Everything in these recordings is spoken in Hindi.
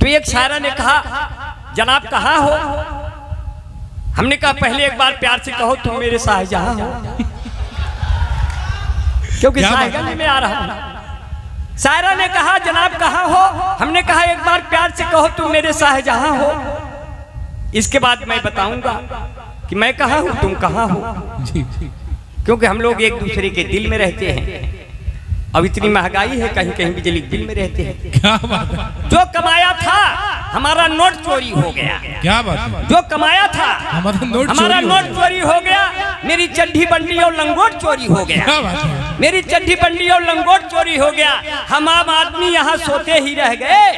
तो एक शायरा ने कहा, जनाब कहाँ हो? हमने कहा पहले एक बार प्यार से कहो तुम मेरे शाहजहां हो, क्योंकि शाहजहां में आ रहा हूं। शायरा ने कहा जनाब कहाँ हो? हमने कहा एक बार प्यार से कहो तुम मेरे शाहजहां हो। इसके बाद मैं बताऊंगा कि मैं कहाँ हूँ तुम कहाँ हो, क्योंकि हम लोग एक दूसरे के दिल में रहते हैं। अब इतनी महंगाई है, कहीं कहीं बिजली बिल में रहते हैं। क्या बात है? जो कमाया था हमारा नोट चोरी हो गया। क्या बात है? जो कमाया था हमारा नोट चोरी हो गया। मेरी चड्ढी बंडी और लंगोट चोरी हो गया। क्या बात है? मेरी चड्ढी बंडी और लंगोट चोरी हो गया। हम आम आदमी यहाँ सोते ही रह गए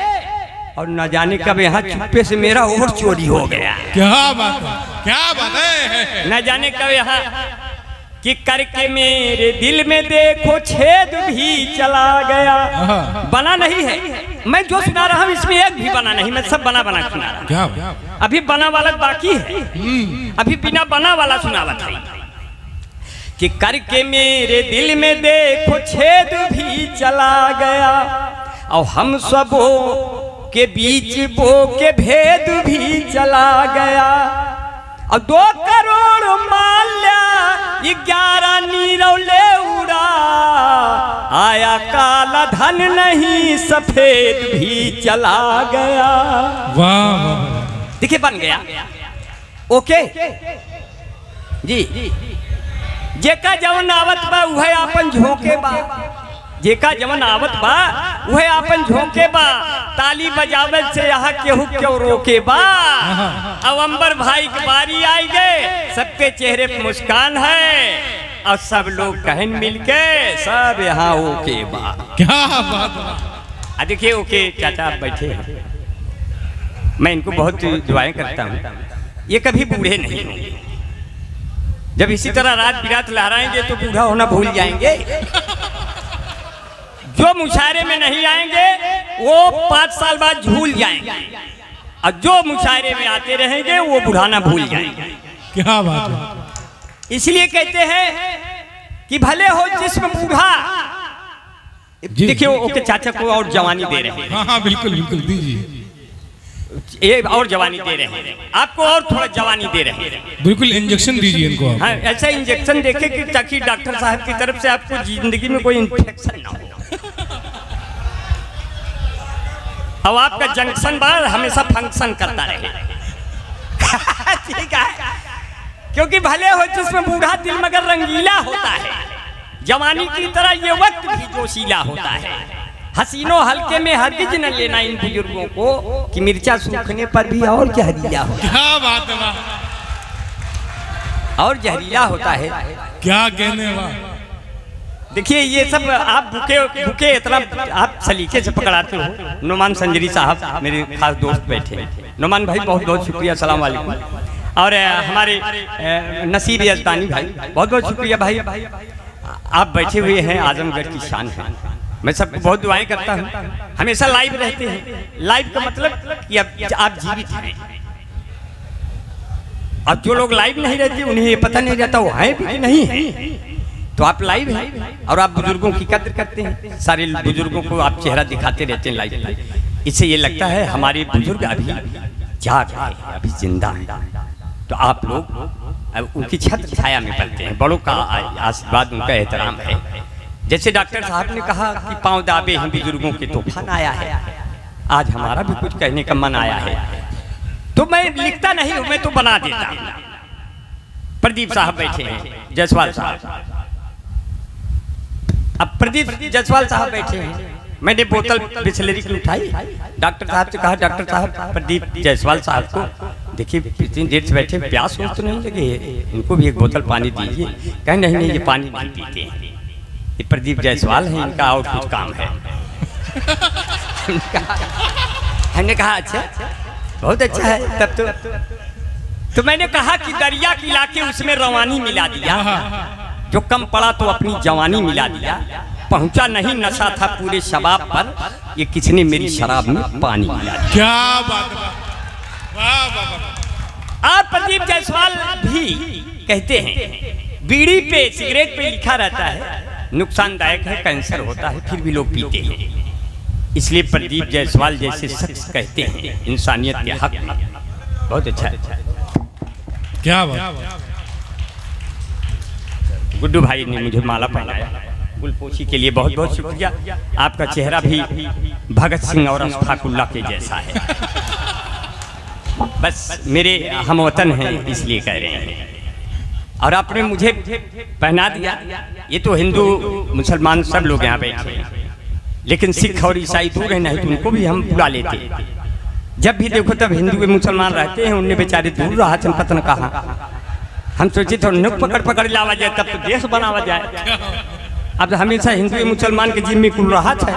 और न जाने कब यहाँ चुप्पे से मेरा और चोरी हो गया। क्या बात है? क्या बात है? न जाने कब यहाँ कि करके मेरे दिल में देखो छेद भी चला गया। बना नहीं है, मैं जो सुना रहा हूँ इसमें एक भी बना नहीं, मैं सब बना बना सुना रहा हूँ। क्या? अभी बना वाला बाकी है, अभी बिना बना वाला सुनावत है कि करके मेरे दिल में देखो छेद भी चला गया और हम सबों के बीच बो के भेद भी चला गया और 2 करोड़ माल्या 11 नीरौले उड़ा आया काला धन नहीं सफेद भी चला गया। वाह, देखिए बन गया। ओके जी, जेका जवन आवत बा वह आपन झोंके बा, जेका जवन आवत बा वह आपन झोंके बा, ताली बजावे से यहाँ केहू क्यों रोके बा। अब अंबर भाई की बारी आई गए, सबके चेहरे पे मुस्कान है और सब लोग कहन मिलके सब यहाँ ओके बा। क्या बात? देखिए ओके चाचा आप बैठे हैं, मैं इनको बहुत दुआएं करता हूँ, ये कभी बूढ़े नहीं होंगे। जब इसी तरह रात बिरात लहराएंगे तो बूढ़ा होना भूल जाएंगे। जो मुशायरे में नहीं आएंगे वो 5 साल बाद झूल जाएंगे और जो मुशायरे में आते रहेंगे वो बुढ़ाना भूल जाएंगे। क्या बात है? इसलिए कहते हैं कि भले हो जिस्म बूढ़ा। देखिए ओके चाचा को और जवानी दे रहे हैं। हाँ बिल्कुल बिल्कुल दीजिए, ये और जवानी दे रहे हैं आपको, और थोड़ा जवानी दे रहे हैं। बिल्कुल इंजेक्शन दीजिए इनको आप। हाँ, ऐसा इंजेक्शन देखे कि ताकि डॉक्टर साहब की तरफ से आपको जिंदगी में कोई इन्फेक्शन ना हो। अब आपका जंक्शन बार हमेशा फंक्शन करता रहे। ठीक है, क्योंकि भले हो जिसमें बूढ़ा दिल मगर रंगीला होता है, जवानी की तरह ये वक्त भी जोशीला होता है। हसीनो हल्के में हरगिज न लेना इन बुजुर्गों को कि मिर्चा सूखने पर भी और जहरीला होता है। क्या बात है? और जहरीला होता है। क्या कहने वाह। देखिए ये सब आप भूखे इतना आप सलीके से पकड़ाते हो। नुमान संजरी साहब मेरे खास दोस्त बैठे हैं। नुमान भाई बहुत बहुत शुक्रिया, अस्सलाम वालेकुम। और हमारे नसीर यजदानी भाई बहुत बहुत शुक्रिया भाई, आप बैठे हुए हैं, आजमगढ़ की शान है। मैं सबको बहुत दुआएं करता हूँ, हमेशा लाइव रहते हैं। लाइव का मतलब कि आप जीवित हैं। अब जो लोग लाइव नहीं रहते उन्हें ये पता नहीं रहता वो है भी नहीं है, तो आप लाइव हैं और आप बुजुर्गों की कद्र करते हैं। सारे बुजुर्गों को आप चेहरा दिखाते रहते हैं लाइव। इससे ये लगता है हमारे बुजुर्ग अभी जाग रहे हैं, अभी जिंदा हैं। तो आप लोग उनकी छत्र छाया में पलते हैं, बड़ों का आशीर्वाद उनका एहतराम है। जैसे डॉक्टर साहब ने कहा कि पांव दाबे हैं बुजुर्गों के तूफान आया है, आज हमारा भी कुछ कहने का मन आया है। तो मैं लिखता नहीं हूं, मैं तो बना देता हूं। प्रदीप साहब बैठे हैं, जायसवाल साहब। अब प्रदीप जायसवाल साहब बैठे हैं, मैंने बोतल बिस्लेरी की उठाई, डॉक्टर साहब से कहा डॉक्टर साहब प्रदीप जायसवाल साहब को देखिए इतनी देर से बैठे, प्यास तो नहीं लगे, इनको भी एक बोतल पानी दीजिए। कहें नहीं नहीं ये पानी नहीं पीते हैं, ये प्रदीप जायसवाल है, इनका और कुछ काम है। हमने कहा अच्छा बहुत अच्छा है। तब तो मैंने कहा कि दरिया की लाके उसमें रवानी मिला दिया, जो कम पड़ा तो अपनी जवानी मिला दिया। पहुंचा नहीं नशा था पूरे शबाब पर, ये किसने मेरी शराब में पानी मिला दिया। क्या बात है। और प्रदीप जायसवाल भी कहते हैं बीड़ी पे सिगरेट पे लिखा रहता है नुकसानदायक है, कैंसर होता है, फिर भी लोग पीते हैं। इसलिए प्रदीप जायसवाल जैसे शख्स कहते हैं इंसानियत के हक में। बहुत अच्छा है। क्या बात। गुड्डू भाई ने मुझे माला पहनाया, गुलपोशी के लिए बहुत बहुत शुक्रिया। आपका चेहरा भी भगत सिंह और अशफाकुल्ला के जैसा है। बस मेरे हमवतन हैं इसलिए कह रहे हैं। और आपने मुझे पहना दिया। ये तो हिंदू मुसलमान सब लोग यहाँ बैठे हैं, लेकिन सिख और ईसाई दूर है, नहीं तो उनको भी हम बुला लेते। जब भी देखो तब हिंदू मुसलमान रहते हैं, उनने बेचारे दूर रहा चन पतन कहाँ। हम सोचे तो नुक पकड़ पकड़ लावा जाए तब तो देश बनावा जाए। अब हमेशा हिंदू मुसलमान के जिम्मे कुल रहा था,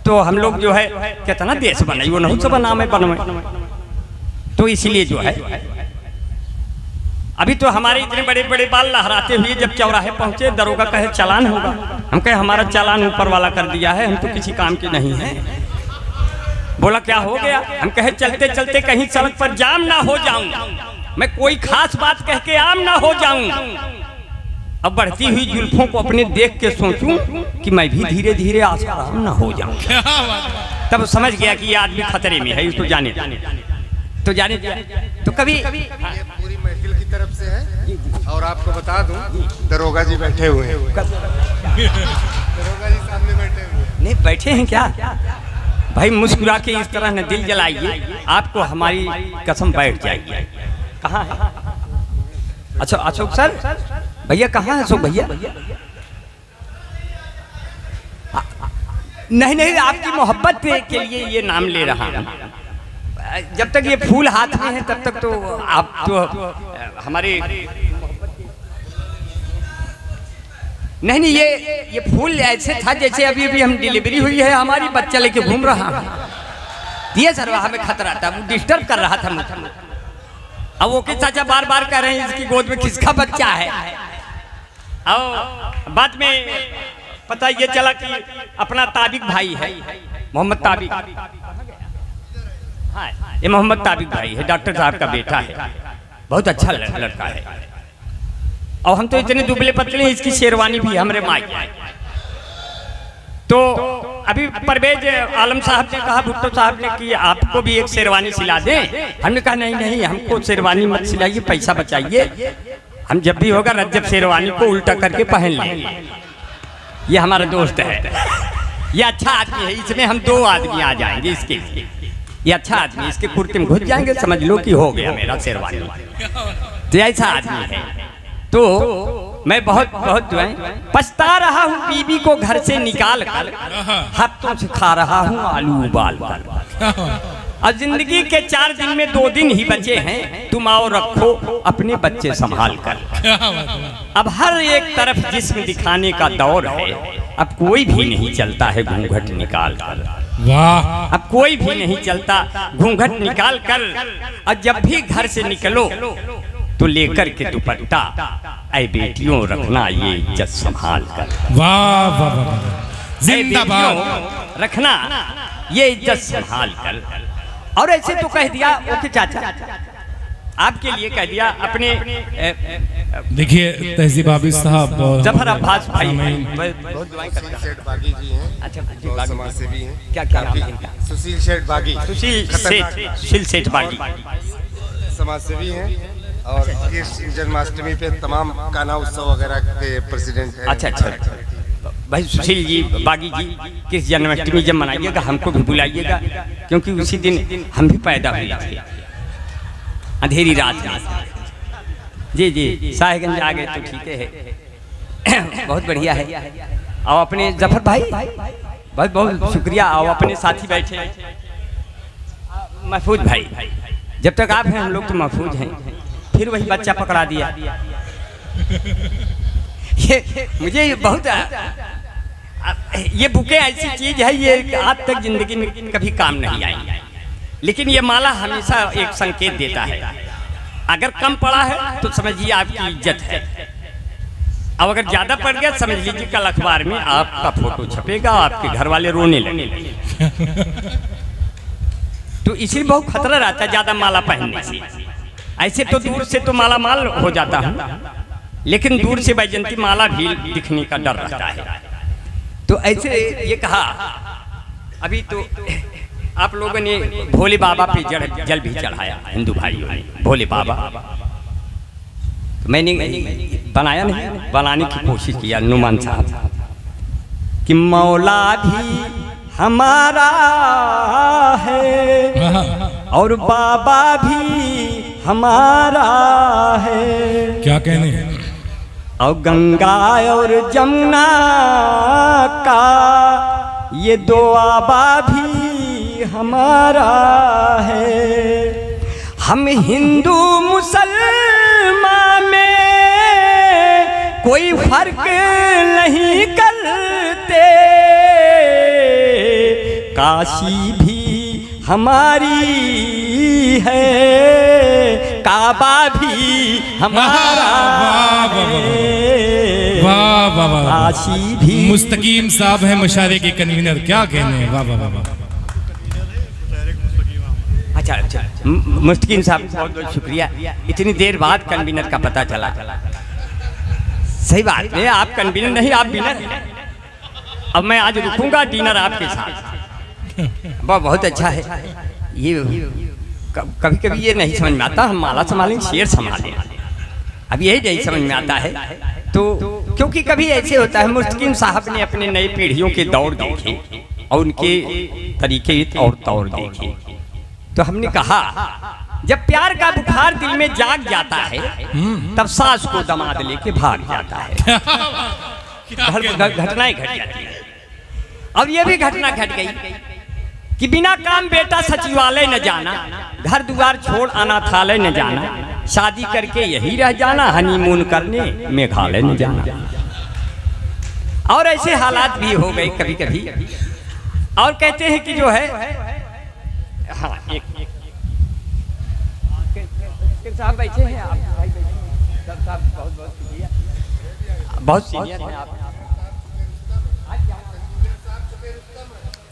तो हम लोग जो है कितना देश बनाई वो नहीं सब नाम है बनवे। तो इसीलिए जो है अभी तो हमारे इतने बड़े बड़े बाल लहराते हुए जब चौराहे पहुंचे, दरोगा कहे चालान होगा। हम कहे हमारा चालान ऊपर वाला कर दिया है, हम तो किसी काम के नहीं हैं। बोला क्या हो गया? हम कहे चलते चलते कहीं सड़क पर जाम ना हो जाऊं, मैं कोई खास बात कह के आम ना हो जाऊं। अब बढ़ती हुई जुल्फों को अपने देख के सोचूं कि मैं भी धीरे धीरे आसाराम ना हो जाऊं। तब समझ गया कि ये आदमी खतरे में है, इसको जाने तो जाने दिया। तो कभी पूरी महफिल की तरफ से है। और आपको बता दूं, दरोगा जी बैठे हुए हैं। दरोगा जी सामने बैठे हुए हैं। नहीं बैठे हैं क्या भाई? मुस्कुरा के इस तरह न दिल जलाइए, आपको हमारी कसम बैठ जाएगी। कहाँ है? अच्छा अशोक सर भैया कहाँ है? अशोक भैया नहीं नहीं, आपकी मोहब्बत के लिए ये नाम ले रहा हूँ। जब तक ये फूल हाथ में है तब तक तो आप तो हमारे नहीं नहीं, ये फूल ऐसे था जैसे अभी अभी हम डिलीवरी हुई है, हमारी बच्चा लेके घूम रहा है। ये सर हमें खतरा था, वो डिस्टर्ब कर रहा था मुझे। अब वो के चाचा बार बार कह रहे हैं इसकी गोद में किसका बच्चा है। और बाद में पता ये चला कि अपना ताबिक भाई है, मोहम्मद ताबिक। हाँ, ये मोहम्मद ताबिक भाई है, डॉक्टर साहब का बेटा है, बहुत अच्छा लड़का है। और हम तो इतने दुबले पतले हैं, इसकी शेरवानी भी हमारे माँ की। तो अभी परवेज आलम साहब ने कहा, भुट्टो साहब ने कि आपको भी एक शेरवानी सिला दें। हमने कहा नहीं नहीं, हमको शेरवानी मत सिलाइए, पैसा बचाइए। हम जब भी होगा रज्जब शेरवानी को उल्टा करके पहन लेंगे। ये हमारा दोस्त है, ये अच्छा आदमी है, इसमें हम 2 आदमी आ जाएंगे इसके लिए। ये अच्छा आदमी, इसके कुर्ते में घुस जाएंगे, समझ लो कि हो गया मेरा शेरवानी। तो ऐसा आदमी है। तो मैं बहुत बहुत दुआएं पछता रहा हूँ बीबी को घर से निकाल कर, हफ्तों से खा रहा हूँ आलू उबाल कर। और जिंदगी के 4 दिन में 2 दिन ही बचे हैं, तुम आओ रखो अपने बच्चे संभाल कर। अब हर एक तरफ जिस्म दिखाने का दौर है, अब कोई भी नहीं चलता है घूंघट निकाल कर। वाह। अब कोई भी नहीं चलता घूंघट निकाल कर। और जब भी घर से निकलो तो लेकर के दुपट्टा, ऐ बेटियों रखना ये इज्जत संभाल कर। वाह वाह वाह, जिंदाबाद। रखना ये इज्जत संभाल कर। और ऐसे तो कह दिया ओके चाचा, आपके लिए कह दिया अपने। देखिए तहजीब आबिद साहब, जफर अब्बास भाई बहुत दुआएं करते हैं। सेठ बागी जी हैं। अच्छा, बहुत समाज सेवी हैं। क्या क्या नाम है इनका? सुशील सेठ बागी। सुशील सेठ बागी समाज सेवी हैं और इस जन्माष्टमी पे तमाम कान्हा उत्सव वगैरह के प्रेसिडेंट हैं। अच्छा भाई सुशील जी बागी जी, किस जन्माष्टमी जब मनाइएगा हमको भी बुलाइएगा, क्योंकि उसी दिन हम भी पैदा हुए थे, अंधेरी रात में। जी जी, साहेबगंज आ गए तो ठीक है। बहुत बढ़िया है। और अपने जफर भाई बहुत बहुत शुक्रिया। और अपने साथी बैठे महफूज भाई, जब तक आप हैं हम लोग तो महफूज हैं। फिर वही बच्चा पकड़ा दिया। ये मुझे बहुत ये बुके ऐसी चीज है, ये आज तक जिंदगी में कभी काम नहीं आई, लेकिन ये माला हमेशा एक संकेत देता है। अगर कम पड़ा है तो समझिए आपकी इज्जत है, अब अगर ज्यादा पड़ गया समझ लीजिए कल अखबार में आपका फोटो छपेगा, आपके घर वाले रोने लगेंगे। तो इसलिए बहुत खतरा रहता है ज्यादा माला पहनने से। ऐसे तो दूर से तो माला माल हो जाता हूँ, लेकिन दूर से बैजंती माला भी दिखने का डर रहता है। तो ऐसे ये कहा अभी तो आप लोगों ने भोले बाबा पे जल भी चढ़ाया हिंदू भाइयों ने, भोले बाबा। तो मैंने बनाया नहीं, बनाने की कोशिश किया नुमान साहब कि मौला भी हमारा है और बाबा भी हमारा है। क्या कहने हैं? और गंगा और जमुना का ये दो आबा भी हमारा है। हम हिंदू मुसलमान में कोई फर्क नहीं करते, काशी भी हमारी है, काबा भी हमारा है, वाह वाह वाह, काशी भी। मुस्तकीम साहब हैं मुशायरे के कन्वीनर, क्या कहने हैं, वाह वाह वाह वाह। अच्छा अच्छा, मुस्तकीम साहब बहुत बहुत शुक्रिया, इतनी देर बाद कन्वीनर का पता चला। सही बात है, आप कन्वीनर नहीं, आप विनर हैं। अब मैं आज रुकूंगा डिनर आपके साथ। बहुत अच्छा है ये। कभी कभी ये नहीं समझ में आता, हम माला संभालें शेर संभालें, अब यही नहीं समझ में आता है। तो क्योंकि कभी ऐसे होता है, मुस्तकीम साहब ने अपने नई पीढ़ियों के दौर देखे और उनके तरीके और तौर देखे। तो हमने कहा जब प्यार का बुखार दिल में जाग जाता है तब सास को दमाद लेके भाग जाता है। घटनाएं घट जाती है। अब ये भी घटना घट गई कि बिना काम बेटा सचिवालय न जाना, घर द्वार छोड़ अनाथालय न जाना, शादी करके यही रह जाना, हनीमून करने मेघालय न जाना। और ऐसे हालात भी हो गए कभी कभी। और कहते हैं कि जो है, हाँ एक साहब बैठे हैं आप, साहब बहुत बहुत शुक्रिया, बहुत सीनियर हैं आप।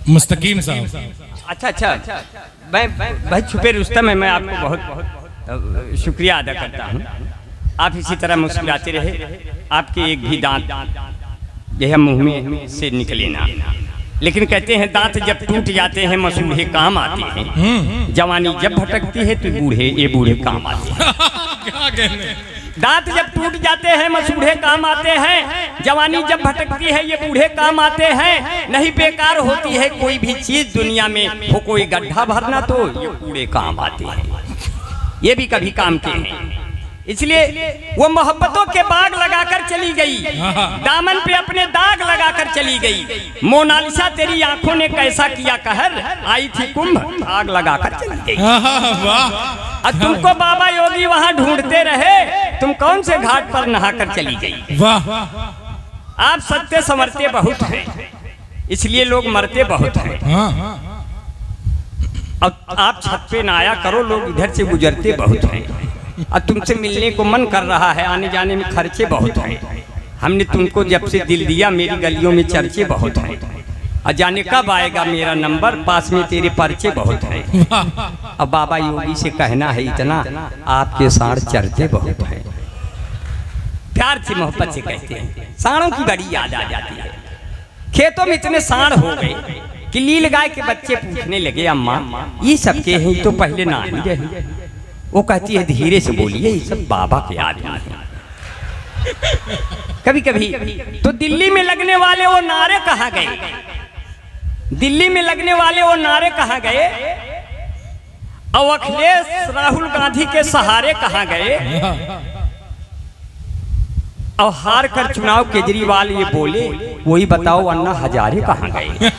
मुस्तकीम साहब, अच्छा अच्छा, मैं भाई छुपे रुस्तम है, मैं आपको बहुत बहुत शुक्रिया अदा करता हूँ। आप इसी तरह मुस्कुराते रहे, आपके एक भी दांत यह मुंह में से निकले ना। लेकिन कहते हैं दांत जब टूट जाते हैं मसूढ़े काम आते हैं, जवानी जब भटकती है तो बूढ़े ये बूढ़े काम आते हैं। क्या कहने? दांत जब टूट जाते हैं मसूढ़े काम आते हैं, जवानी जब भटकती है ये बूढ़े काम आते हैं। नहीं बेकार होती है कोई भी चीज दुनिया में, हो कोई गड्ढा भरना तो ये बूढ़े काम आते हैं, ये भी कभी काम के हैं। इसलिए वो मोहब्बतों के बाग लगाकर चली गई, दामन पे अपने दाग लगाकर चली गई। मोनालिसा तेरी आंखों ने कैसा किया कहर, आई थी कुंभ आग लगाकर चली गई। अब तुमको बाबा योगी वहां ढूंढते रहे, तुम कौन से घाट पर नहाकर चली गई। वाह, आप सत्य समरते बहुत हैं, इसलिए लोग मरते बहुत हैं। अब आप छत पे ना आया करो, लोग इधर से गुजरते बहुत हैं। और तुमसे मिलने को मन कर रहा है, आने जाने में खर्चे बहुत हैं। हमने तुमको जब से दिल दिया मेरी गलियों में चर्चे बहुत हैं। और जाने कब आएगा मेरा नंबर, पास में तेरे पर्चे बहुत हैं। अब बाबा योगी से कहना है इतना, आपके साढ़ चर्चे बहुत हैं। प्यार से मोहब्बत से कहते हैं, साढ़ों की बड़ी याद आ जाती है। खेतों में इतने साढ़ हो गए कि नील गाय के बच्चे पूछने लगे, अम्मा ये सबके हैं तो पहले ना ही रहे। वो कहती है धीरे से बोलिए, ये सब बाबा के आदमी हैं। कभी कभी तो दिल्ली में लगने वाले वो नारे कहाँ गए, दिल्ली में लगने वाले वो नारे कहाँ गए, और अखिलेश राहुल गांधी के सहारे कहाँ गए, और हार कर चुनाव केजरीवाल ये बोले, वही बताओ अन्ना हजारे कहाँ गए।